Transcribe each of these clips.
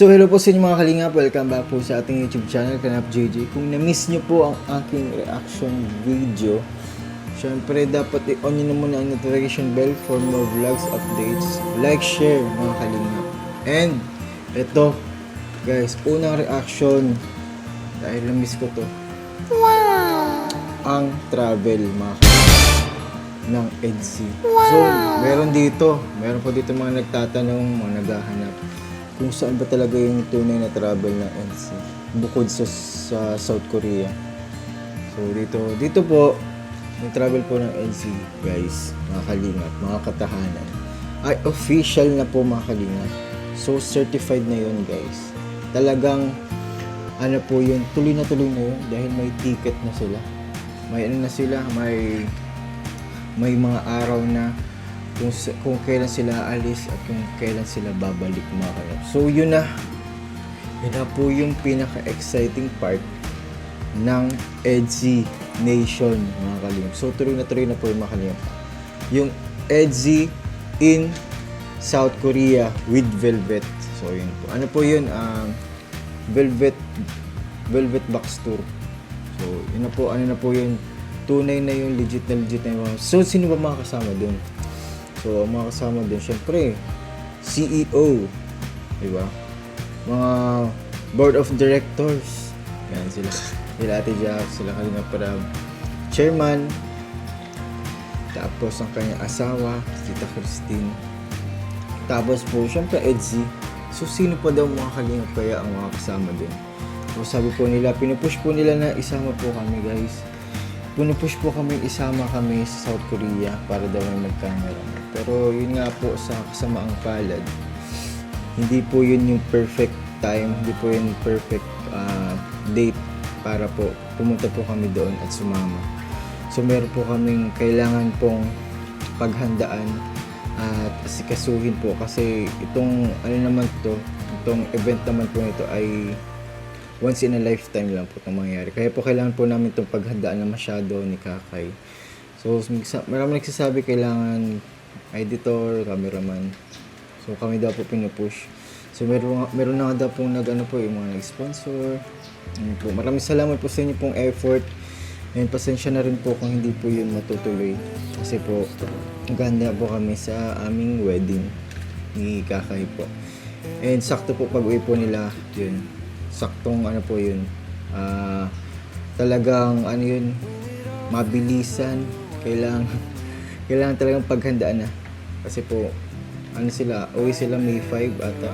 So hello po sa inyo mga kalingap, welcome back po sa ating YouTube channel, Kanap JJ. Kung na-miss nyo po ang aking reaction video, syempre dapat i-on nyo na muna ang notification bell for more vlogs, updates, like, share mga kalingap. And ito guys, unang reaction, dahil na-miss ko to, ang travel mga kalingap ng EDSI. So meron po dito mga nagtatanong, mga naghahanap kung saan ba talaga yung tunay na travel ng EDSI bukod sa South Korea. So dito po yung travel po ng EDSI guys, mga kalingap, mga katahanan, ay official na po mga kalingap. So certified na yun guys. Talagang ano po yun, tuloy na yun dahil may ticket na sila. May ano na sila, may mga araw na kung kailan sila alis at kung kailan sila babalik mga kalingap. So yun na po yung pinaka-exciting part ng EDSI Nation mga kalingap. So tuloy na po yung mga kalingap. Yung EDSI in South Korea with Velvet. So yun po. Ano po yun? Velvet Box Tour. So yun na po, ano na po yun? Tunay na yung legit na yung mga. So sino ba mga kasama dun? So, ang mga kasama din, syempre, CEO, di ba? Mga board of directors, yan sila. Sila Ate Jack, sila Kalingap Prab, chairman, tapos ang kanyang asawa, Tita Christine. Tapos po, syempre, EDSI. So, sino pa daw mga Kalingap kaya ang mga kasama din? So, sabi po nila, pinupush po nila na isama po kami, guys. Pinupush po kami, isama kami sa South Korea para daw may mag-camera. Pero yun nga po sa kasamaang palad, hindi po yun yung perfect time, hindi po yun perfect date para po pumunta po kami doon at sumama. So meron po kaming kailangan pong paghandaan at asikasuhin po kasi itong itong event naman po nito ay once in a lifetime lang po itong mangyayari. Kaya po kailangan po namin itong paghandaan na masyado ni Kakay. So marami nagsasabi kailangan editor, cameraman. So kami daw po pinupush. So meron na daw pong yung mga nag-sponsor. Po. Maraming salamat po sa inyo pong effort. And pasensya na rin po kung hindi po yun matutuloy. Kasi po, ganda po kami sa aming wedding ni Kakay po. And sakto po pag-uwi po nila, yun. Saktong po yun. Talagang yun, mabilisan. Kailangan talagang paghandaan na. Kasi po, uwi sila May 5 ata.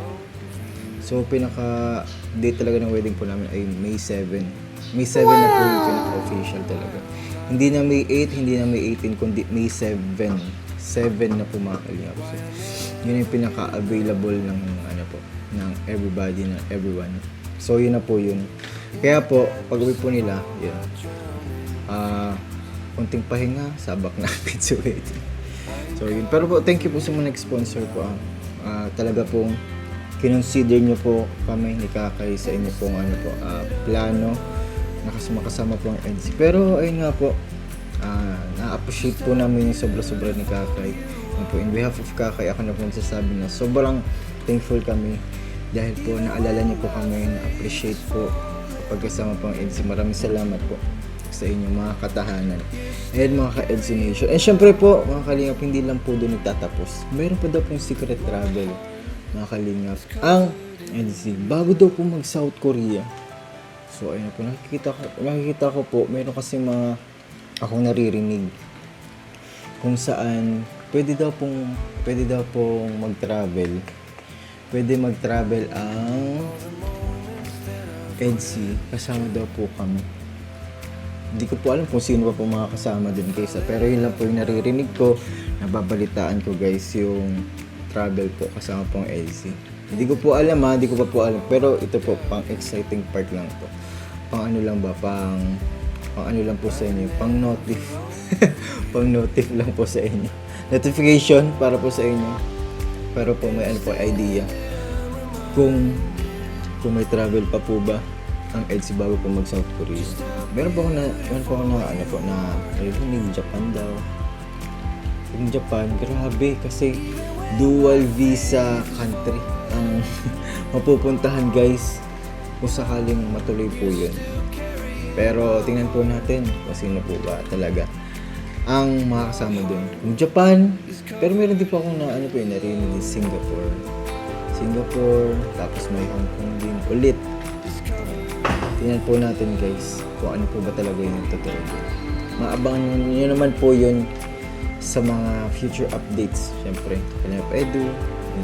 So, pinaka-date talaga ng wedding po namin ay May 7. May 7 na po yung pinaka-official talaga. Hindi na May 8, hindi na May 18, kundi May 7. 7 na po mga kalingap. So, yun yung pinaka-available ng ng everybody, ng everyone. So, yun na po yun. Kaya po, pag-uwi po nila, yun. Konting pahinga, sabak na pizza wedding. So yun. Pero po, thank you po sa mga nag-sponsor po. Talaga pong kinonsider nyo po kami ni Kakay sa inyo pong plano na makasama po ang EDSI. Pero ayun nga po, na-appreciate po namin yung sobra-sobra ni Kakay. Yun po, in behalf of Kakay, ako na po nagsasabi na sobrang thankful kami dahil po naalala niyo po kami, na-appreciate po kapag kasama po ang EDSI. Maraming salamat po sa inyo mga katahanan and mga ka-EDSI Nation. And syempre po mga kalingap, hindi lang po doon nagtatapos. Mayroon pa daw pong secret travel mga kalingap ang EDSI bago daw po mag South Korea. So ayun po, nakikita ko po, mayroon kasi mga akong naririnig kung saan pwede daw pong mag-travel ang EDSI kasama daw po kami. Hindi ko po alam kung sino pa po mga kasama din guys. Pero yun lang po yung naririnig ko, nababalitaan ko guys, yung travel po kasama pong EDSI. Hindi ko po alam hindi ko pa po alam. Pero ito po, pang exciting part lang po. Pang ano lang po sa inyo. Pang notif. Pang notif lang po sa inyo. Notification para po sa inyo. Pero po may idea. Kung may travel pa po ba ang EDSI bago po mag South Korea. Meron po ako na yung Japan daw. Yung Japan, grabe kasi dual visa country. ang mapupuntahan guys kung sakaling matuloy po yun. Pero tingnan po natin kung sino po ba talaga ang makakasama doon. Yung Japan, pero meron din po akong na ano po yun, narinig din Singapore, tapos may Hong Kong din ulit. Tingnan po natin guys kung ano po ba talaga yung totoo. Maabangan nyo naman po yun sa mga future updates. Siyempre, Kalingap Edu,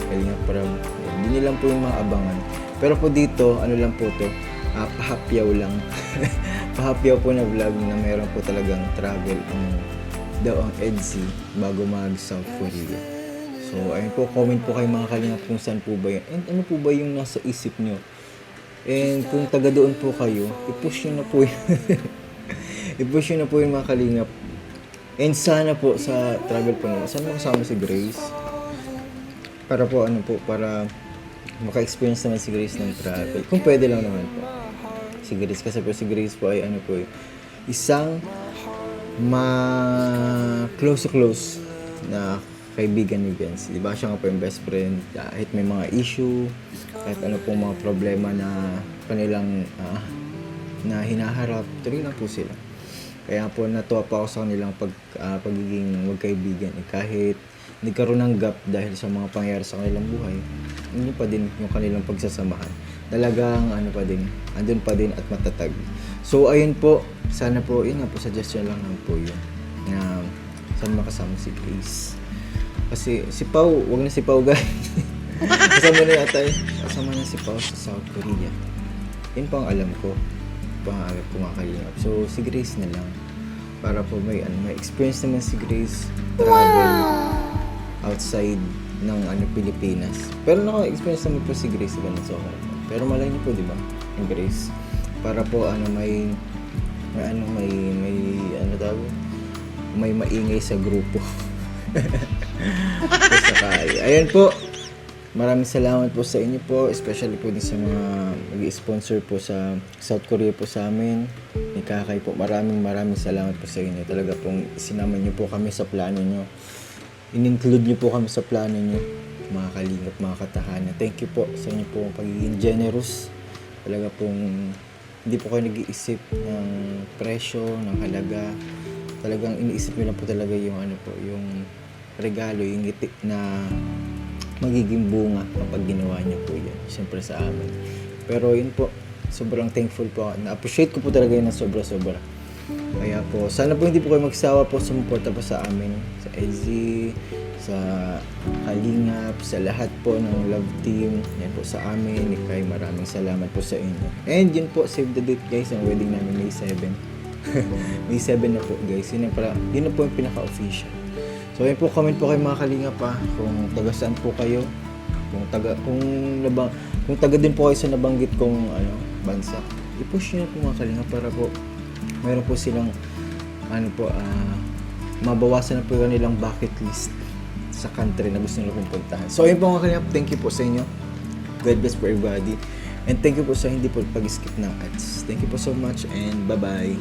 Kalingap Prab, hindi lang po yung mga abangan. Pero po dito, ano lang po to, pahapyaw lang. Pahapyaw po na vlog na meron po talagang travel ang EDSI bago mag South Korea. So, ayun po, comment po kayo mga Kalingap kung saan po ba yan. And ano po ba yung nasa isip nyo? And kung taga doon po kayo, i-push nyo na po yun. I-push nyo na po yung mga Kalingap. And sana po sa travel po naman, sana makasama si Grace. Para po para maka-experience naman si Grace ng travel. Kung pwede lang naman po. Si Grace, kasi po si Grace po ay isang close na kaibigan ni Vince. Di ba siya nga po yung best friend. Kahit may mga issue, kahit ano po mga problema na kanilang na hinaharap, tuloy lang po sila. Kaya po natuwa pa ako sa kanilang pagiging magkaibigan. Kahit nagkaroon ng gap dahil sa mga pangyayari sa kanilang buhay, hindi pa din yung kanilang pagsasamahan. Talagang andun pa din at matatag. So ayun po, sana po, yun nga po, suggestion lang naman po yun. Na sana makasama si Grace. Kasi si Pao, wag na si Pao guys. Kasama na si Pao sa South Korea. Yun po ang alam ko. Pangarap ko mga Kalingap. So si Grace na lang. Para po may experience naman si Grace travel outside ng Pilipinas. Pero naka-experience naman po si Grace sa ganun. So, pero malay niyo po, di ba? Yung Grace. Para po may maingay sa grupo. Ayan po. Maraming salamat po sa inyo po, especially po din sa mga mag-sponsor po sa South Korea po sa amin. Ni Kakay po, maraming salamat po sa inyo. Talaga pong sinama niyo po kami sa plano niyo. In-include niyo po kami sa plano niyo, mga Kalingap, mga katahana. Thank you po sa inyo po pagiging generous. Talaga pong hindi po kayo nag-iisip ng presyo, ng halaga. Talagang iniisip niyo lang po talaga yung yung regalo, yung ngiti na magiging bunga kapag ginawa niyo po yan. Siyempre sa amin. Pero yun po, sobrang thankful po ako. Na-appreciate ko po talaga yun ng sobra-sobra. Kaya po, sana po hindi po kayo magsawa po sumuporta po sa amin. Sa EDSI, sa Kalingap, sa lahat po ng love team. Yan po sa amin. Ikay, maraming salamat po sa inyo. And yun po, save the date guys. Ang wedding namin May 7. May 7 na po guys. Yun na po yung pinaka-official. So yun po, comment po kayo mga Kalingap kung taga saan po kayo, kung taga din po kayo sa nabanggit kong bansa. I-push niyo po mga Kalingap para po meron po silang mabawasan na po yung nilang bucket list sa country na gusto nila pong puntahan. So yun po mga Kalingap, thank you po sa inyo. God bless for everybody. And thank you po sa hindi po pag-skip ng ads. Thank you po so much and bye-bye.